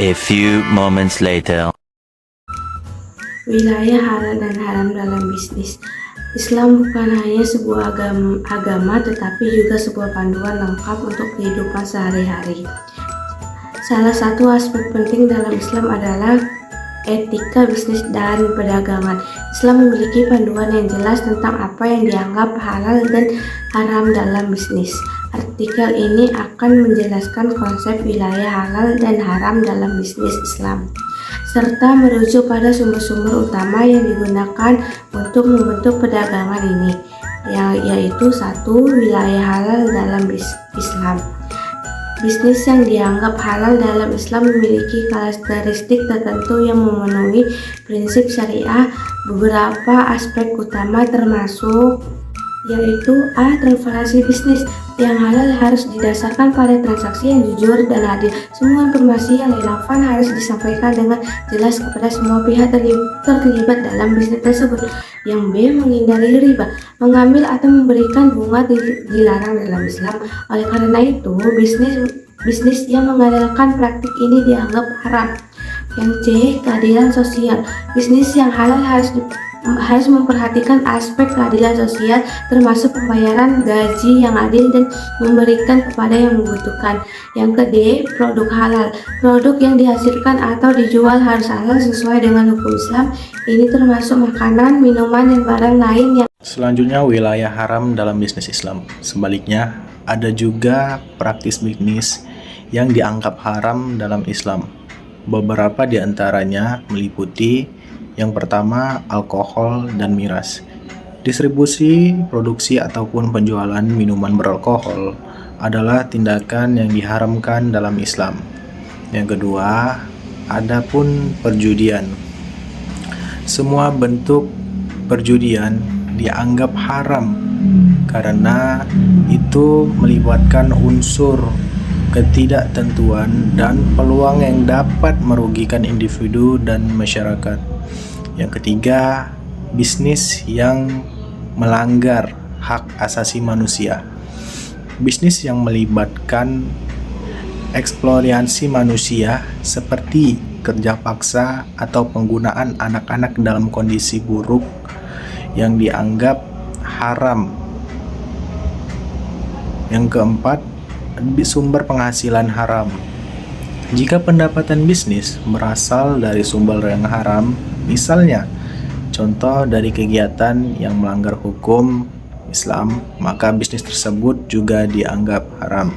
A few moments later. Wilayah halal dan haram dalam bisnis. Islam bukan hanya sebuah agama tetapi juga sebuah panduan lengkap untuk kehidupan sehari-hari. Salah satu aspek penting dalam Islam adalah etika bisnis dan perdagangan. Islam memiliki panduan yang jelas tentang apa yang dianggap halal dan haram dalam bisnis. Artikel ini akan menjelaskan konsep wilayah halal dan haram dalam bisnis Islam, serta merujuk pada sumber-sumber utama yang digunakan untuk membentuk perdagangan ini, yaitu 1. Wilayah halal dalam Islam. Bisnis yang dianggap halal dalam Islam memiliki karakteristik tertentu yang memenuhi prinsip syariah. Beberapa aspek utama termasuk yaitu A. Transparansi bisnis. Yang halal harus didasarkan pada transaksi yang jujur dan adil. Semua informasi yang relevan harus disampaikan dengan jelas kepada semua pihak terlibat dalam bisnis tersebut. Yang B. Menghindari riba. Mengambil atau memberikan bunga dilarang dalam Islam. Oleh karena itu, bisnis yang mengandalkan praktik ini dianggap haram. Yang C. Keadilan sosial. Bisnis yang halal harus memperhatikan aspek keadilan sosial, termasuk pembayaran gaji yang adil dan memberikan kepada yang membutuhkan. Yang ke D. Produk halal. Produk yang dihasilkan atau dijual harus halal sesuai dengan hukum Islam. Ini termasuk makanan, minuman, dan barang lain yang Selanjutnya, wilayah haram dalam bisnis Islam. Sebaliknya, ada juga praktis bisnis yang dianggap haram dalam Islam. Beberapa di antaranya meliputi yang pertama, alkohol dan miras. Distribusi, produksi, ataupun penjualan minuman beralkohol adalah tindakan yang diharamkan dalam Islam. Yang kedua, adapun perjudian. Semua bentuk perjudian dianggap haram karena itu melibatkan unsur ketidaktentuan dan peluang yang dapat merugikan individu dan masyarakat. Yang ketiga, bisnis yang melanggar hak asasi manusia. Bisnis yang melibatkan eksploitasi manusia seperti kerja paksa atau penggunaan anak-anak dalam kondisi buruk yang dianggap haram. Yang keempat, sumber penghasilan haram. Jika pendapatan bisnis berasal dari sumber yang haram, misalnya contoh dari kegiatan yang melanggar hukum Islam, maka bisnis tersebut juga dianggap haram.